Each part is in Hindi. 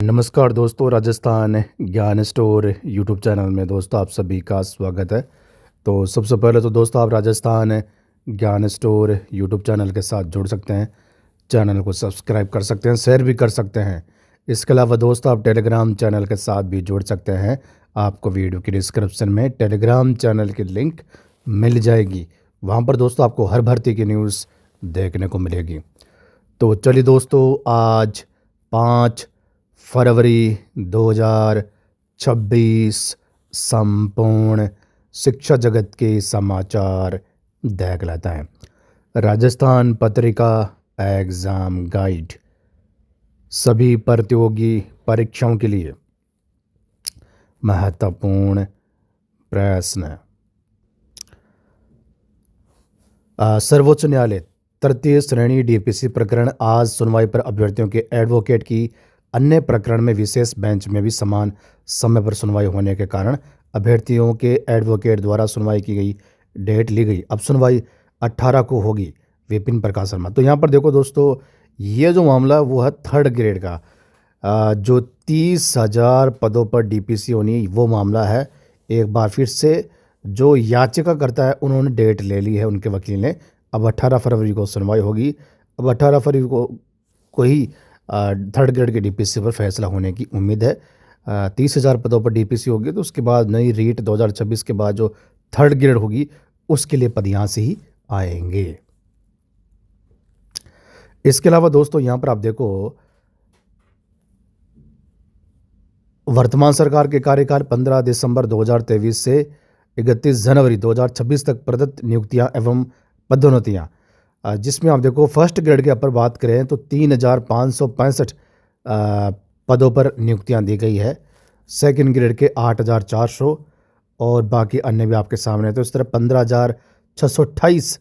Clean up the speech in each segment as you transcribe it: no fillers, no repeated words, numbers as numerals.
नमस्कार दोस्तों, राजस्थान ज्ञान स्टोर यूट्यूब चैनल में दोस्तों आप सभी का स्वागत है। तो सबसे पहले तो दोस्तों आप राजस्थान ज्ञान स्टोर यूट्यूब चैनल के साथ जुड़ सकते हैं। चैनल को सब्सक्राइब कर सकते हैं, शेयर भी कर सकते हैं। इसके अलावा दोस्तों आप टेलीग्राम चैनल के साथ भी जुड़ सकते हैं। आपको वीडियो की डिस्क्रिप्शन में टेलीग्राम चैनल की लिंक मिल जाएगी। वहाँ पर दोस्तों आपको हर भर्ती की न्यूज़ देखने को मिलेगी। तो चलिए दोस्तों, आज 5 फरवरी 2026 संपूर्ण शिक्षा जगत के समाचार देख लेते हैं। राजस्थान पत्रिका एग्ज़ाम गाइड सभी प्रतियोगी परीक्षाओं के लिए महत्वपूर्ण प्रश्न। सर्वोच्च न्यायालय तृतीय श्रेणी डीपीसी प्रकरण आज सुनवाई पर अभ्यर्थियों के एडवोकेट की अन्य प्रकरण में विशेष बेंच में भी समान समय पर सुनवाई होने के कारण अभ्यर्थियों के एडवोकेट द्वारा सुनवाई की गई डेट ली गई। अब सुनवाई 18 को होगी। विपिन प्रकाश शर्मा। तो यहाँ पर देखो दोस्तों, ये जो मामला वो है थर्ड ग्रेड का, जो 30,000 पदों पर डीपीसी होनी, वो मामला है। एक बार फिर से जो याचिका करता है उन्होंने डेट ले ली है, उनके वकील ने। अब 18 फरवरी को सुनवाई होगी। अब 18 फरवरी को ही थर्ड ग्रेड के डीपीसी पर फैसला होने की उम्मीद है। 30,000 पदों पर डीपीसी होगी, तो उसके बाद नई रीट 2026 के बाद जो थर्ड ग्रेड होगी उसके लिए पद यहाँ से ही आएंगे। इसके अलावा दोस्तों यहाँ पर आप देखो, वर्तमान सरकार के कार्यकाल 15 दिसंबर 2023 से 31 जनवरी 2026 तक प्रदत्त नियुक्तियां एवं पदोन्नतियां, जिसमें आप देखो फर्स्ट ग्रेड के ऊपर बात करें तो 3,565 पदों पर नियुक्तियां दी गई है। सेकंड ग्रेड के 8,400 और बाकी अन्य भी आपके सामने है। तो इस तरह 15,628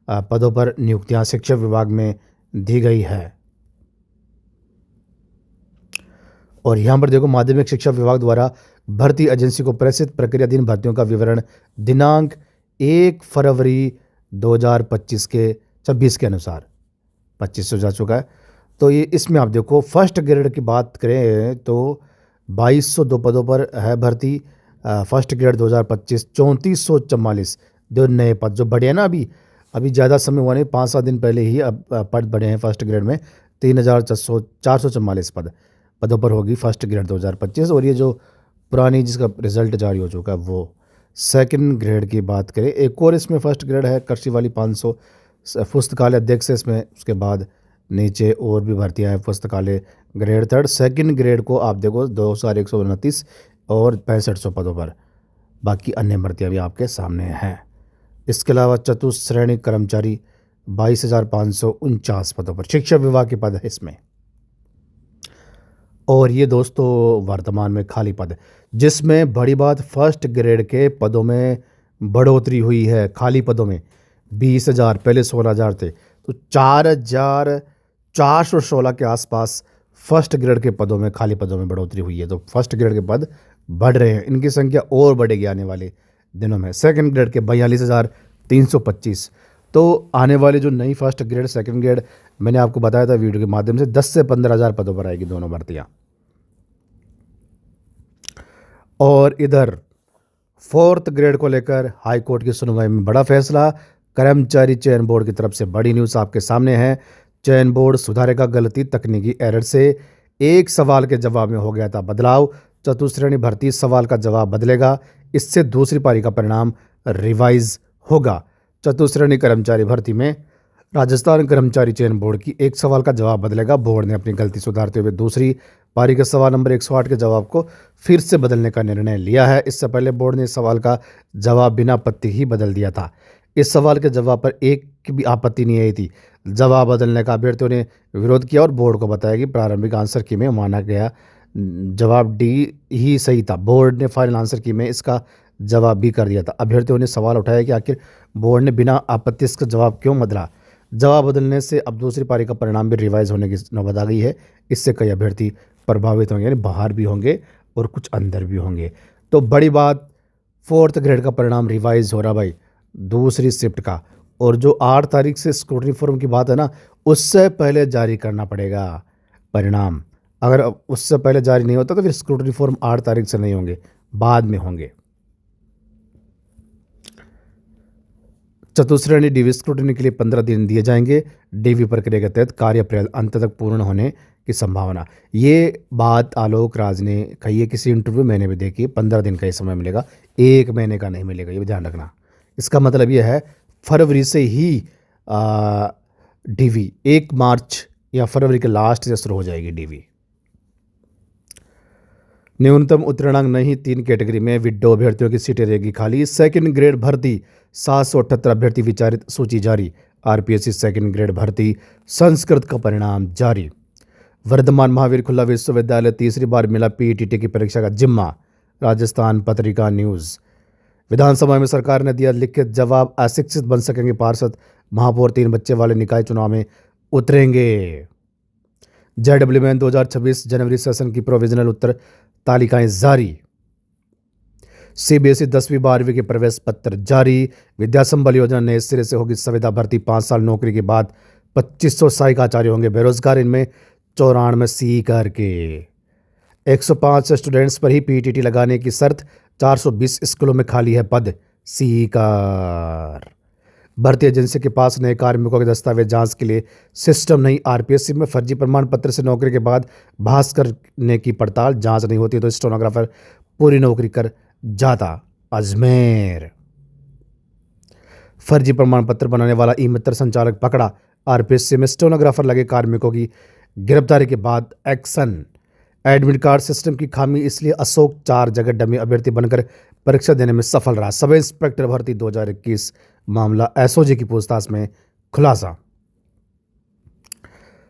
पदों पर नियुक्तियां शिक्षा विभाग में दी गई है। और यहाँ पर देखो, माध्यमिक शिक्षा विभाग द्वारा भर्ती एजेंसी को प्रेषित प्रक्रियाधीन भर्तियों का विवरण दिनांक 1 फरवरी 2025 के 26 के अनुसार 25 हो जा चुका है। तो ये इसमें आप देखो फर्स्ट ग्रेड की बात करें तो 2202 पदों पर है भर्ती। फर्स्ट ग्रेड 2025 3444 जो नए पद जो बढ़े हैं ना, अभी ज़्यादा समय हुआ नहीं, 5-7 दिन पहले ही अब पद बढ़े हैं फर्स्ट ग्रेड में। 3,444 पदों पर होगी फर्स्ट ग्रेड 2025। और ये जो पुरानी जिसका रिजल्ट जारी हो चुका है वो सेकंड ग्रेड की बात करें। एक और इसमें फर्स्ट ग्रेड है कृषि वाली 500 पुस्तकालय अध्यक्ष है इसमें। उसके बाद नीचे और भी भर्तियां हैं पुस्तकालय ग्रेड थर्ड। सेकंड ग्रेड को आप देखो 2,129 और 6500 पदों पर। बाकी अन्य भर्तियां भी आपके सामने हैं। इसके अलावा चतुर्थ श्रेणी कर्मचारी 22,549 पदों पर शिक्षा विभाग के पद है इसमें। और ये दोस्तों वर्तमान में खाली पद है, जिसमें बड़ी बात फर्स्ट ग्रेड के पदों में बढ़ोतरी हुई है। खाली पदों में 20,000, पहले 16,000 थे, तो 4,416 के आसपास फर्स्ट ग्रेड के पदों में, खाली पदों में बढ़ोतरी हुई है। तो फर्स्ट ग्रेड के पद बढ़ रहे हैं, इनकी संख्या और बढ़ेगी आने वाले दिनों में। सेकंड ग्रेड के 42,325। तो आने वाले जो नई फर्स्ट ग्रेड सेकंड ग्रेड, मैंने आपको बताया था वीडियो के माध्यम से, 10 से 15,000 पदों पर आएगी दोनों भर्तियां। और इधर फोर्थ ग्रेड को लेकर हाई कोर्ट की सुनवाई में बड़ा फैसला। कर्मचारी चयन बोर्ड की तरफ से बड़ी न्यूज़ आपके सामने है। चयन बोर्ड सुधारेगा गलती तकनीकी एरर से। एक सवाल के जवाब में हो गया था बदलाव। चतुश्रेणी भर्ती सवाल का जवाब बदलेगा, इससे दूसरी पारी का परिणाम रिवाइज होगा। चतुश्रेणी कर्मचारी भर्ती में राजस्थान कर्मचारी चयन बोर्ड की एक सवाल का जवाब बदलेगा। बोर्ड ने अपनी गलती सुधारते हुए दूसरी पारी के सवाल नंबर 108 के जवाब को फिर से बदलने का निर्णय लिया है। इससे पहले बोर्ड ने इस सवाल का जवाब बिना आपत्ति ही बदल दिया था। इस सवाल के जवाब पर एक की भी आपत्ति नहीं आई थी। जवाब बदलने का अभ्यर्थियों ने विरोध किया और बोर्ड को बताया कि प्रारंभिक आंसर की में माना गया जवाब डी ही सही था। बोर्ड ने फाइनल आंसर की में इसका जवाब भी कर दिया था। अभ्यर्थियों ने सवाल उठाया कि आखिर बोर्ड ने बिना आपत्ति इसका जवाब क्यों बदला। जवाब बदलने से अब दूसरी पारी का परिणाम भी रिवाइज होने की नौबत आ गई है। इससे कई अभ्यर्थी प्रभावित होंगे, यानी बाहर भी होंगे और कुछ अंदर भी होंगे। तो बड़ी बात, फोर्थ ग्रेड का परिणाम रिवाइज हो रहा भाई, दूसरी शिफ्ट का। और जो 8 तारीख से स्क्रूटनी फॉर्म की बात है ना, उससे पहले जारी करना पड़ेगा परिणाम। अगर उससे पहले जारी नहीं होता तो फिर स्क्रूटनी फॉर्म 8 तारीख से नहीं होंगे, बाद में होंगे। चतुश्रेणी डीवी स्क्रूटनी के लिए 15 दिन दिए जाएंगे। डीवी प्रक्रिया के तहत कार्य अप्रैल अंत तक पूर्ण होने की संभावना। ये बात आलोक राज ने कही है किसी इंटरव्यू, मैंने भी देखी। 15 दिन का ही समय मिलेगा, 1 महीने का नहीं मिलेगा, ये भी ध्यान रखना। इसका मतलब ये है फरवरी से ही डीवी 1 मार्च या फरवरी के लास्ट से शुरू हो जाएगी डीवी। न्यूनतम उत्तीर्णांक नहीं, 3 कैटेगरी में विडो अभ्यर्थियों की सीटें रहेगी खाली। सेकंड ग्रेड भर्ती 778 अभ्यर्थी विचारित, सूची जारी। आरपीएससी सेकंड ग्रेड भर्ती संस्कृत का परिणाम जारी। वर्धमान महावीर खुला विश्वविद्यालय तीसरी बार मिला पीईटी की परीक्षा का जिम्मा। राजस्थान पत्रिका न्यूज़। विधानसभा में सरकार ने दिया लिखित जवाब, अशिक्षित बन सकेंगे पार्षद। महापौर 3 बच्चे वाले निकाय चुनाव में उतरेंगे। जेडब्ल्यूएन 2026 जनवरी सेशन की प्रोविजनल उत्तर तालिकाएं जारी। सीबीएसई 10वीं 12वीं के प्रवेश पत्र जारी। विद्या संबल योजना नए सिरे से होगी संविदा भर्ती। 5 साल नौकरी के बाद 2500 सहायक आचार्य होंगे बेरोजगार। इनमें 94 सी करके 105 स्टूडेंट्स पर ही पीटीटी लगाने की शर्त। 420 स्कूलों में खाली है पद। सी कार। भर्ती एजेंसी के पास नए कार्मिकों के दस्तावेज जांच के लिए सिस्टम नहीं। आरपीएससी में फर्जी प्रमाण पत्र से नौकरी के बाद भास करने की पड़ताल, जांच नहीं होती तो स्टेनोग्राफर पूरी नौकरी कर जाता। अजमेर। फर्जी प्रमाण पत्र बनाने वाला ई मित्र संचालक पकड़ा। आरपीएससी में स्टेनोग्राफर लगे कार्मिकों की गिरफ्तारी के बाद एक्शन। एडमिट कार्ड सिस्टम की खामी, इसलिए अशोक 4 जगह डमी अभ्यर्थी बनकर परीक्षा देने में सफल रहा। सब इंस्पेक्टर भर्ती 2021 मामला एसओजी की पूछताछ में खुलासा।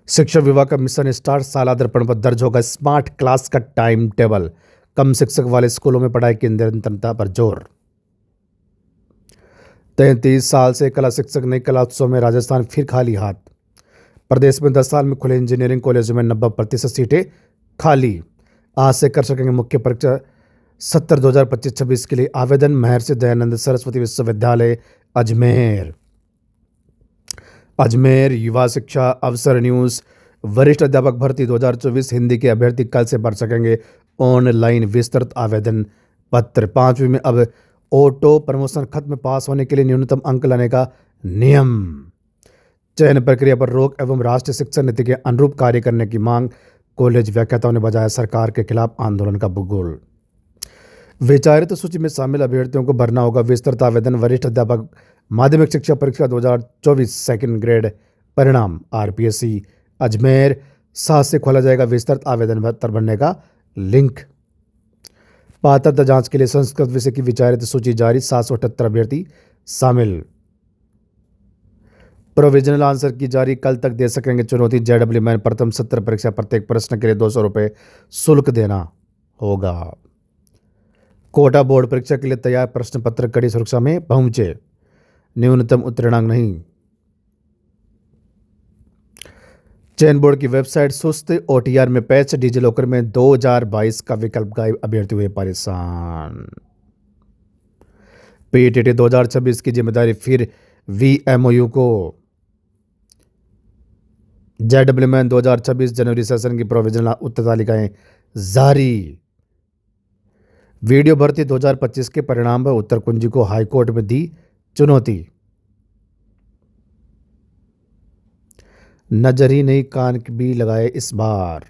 शिक्षा विभाग का मिशन स्टार, साला दर्पण पर दर्ज होगा स्मार्ट क्लास का टाइम टेबल। कम शिक्षक वाले स्कूलों में पढ़ाई की निरंतरता पर जोर। 33 साल से कला शिक्षक नहीं, कला उत्सव में राजस्थान फिर खाली हाथ। प्रदेश में 10 साल में खुले इंजीनियरिंग कॉलेजों में 90% सीटें खाली। आज से कर सकेंगे मुख्य परीक्षा 70 2025-26 के लिए आवेदन। महर्षि दयानंद सरस्वती विश्वविद्यालय अजमेर। अजमेर युवा शिक्षा अवसर न्यूज़। वरिष्ठ अध्यापक भर्ती 2024 हिंदी के अभ्यर्थी कल से भर सकेंगे ऑनलाइन विस्तृत आवेदन पत्र। 5वीं में अब ऑटो प्रमोशन खत्म। पास होने के लिए न्यूनतम अंक लाने का नियम। चयन प्रक्रिया पर रोक एवं राष्ट्रीय शिक्षा नीति के अनुरूप कार्य करने की मांग। कॉलेज व्याख्याताओं ने बजाया सरकार के खिलाफ आंदोलन का बुगुल। विचारित सूची में शामिल अभ्यर्थियों को भरना होगा विस्तृत आवेदन। वरिष्ठ अध्यापक माध्यमिक शिक्षा परीक्षा 2024 सेकंड ग्रेड परिणाम। आरपीएससी अजमेर 7 से खोला जाएगा विस्तृत आवेदन पत्र भरने का लिंक। पात्रता जांच के लिए संस्कृत विषय की विचारित सूची जारी। 778 अभ्यर्थी शामिल। प्रोविजनल आंसर की जारी, कल तक दे सकेंगे चुनौती। जेडब्ल्यूएन प्रथम सत्र परीक्षा प्रत्येक प्रश्न के लिए 200 रुपये शुल्क देना होगा। कोटा बोर्ड परीक्षा के लिए तैयार प्रश्न पत्र कड़ी सुरक्षा में पहुंचे। न्यूनतम उत्तीर्णांक नहीं। चयन बोर्ड की वेबसाइट सुस्त। ओटीआर में पैच। डिजिलॉकर में 2022 का विकल्प गायब, अभ्यर्थी हुए परेशान। पीटीटी 2026 की जिम्मेदारी फिर वीएमओयू को। जेडब्ल्यूएन 2026 जनवरी सेशन की प्रोविजनल उत्तर तालिकाएं जारी। वीडियो भर्ती 2025 के परिणाम पर उत्तर कुंजी को हाईकोर्ट में दी चुनौती। नजर ही नहीं कान भी लगाए इस बार।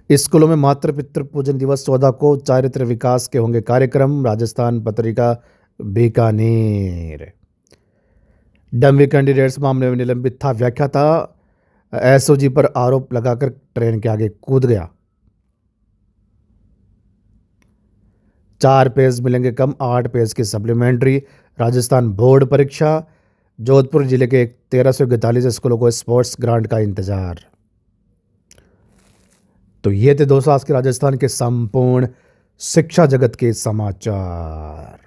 स्कूलों में मातृ पितृ पूजन दिवस 14 को। चारित्र विकास के होंगे कार्यक्रम। राजस्थान पत्रिका बीकानेर। डमी कैंडिडेट्स मामले में निलंबित था व्याख्याता। एसओजी पर आरोप लगाकर ट्रेन के आगे कूद गया। 4 पेज मिलेंगे कम, 8 पेज की सप्लीमेंट्री। राजस्थान बोर्ड परीक्षा। जोधपुर जिले के 1341 स्कूलों को स्पोर्ट्स ग्रांट का इंतजार। तो ये थे दोस्तों आज के राजस्थान के संपूर्ण शिक्षा जगत के समाचार।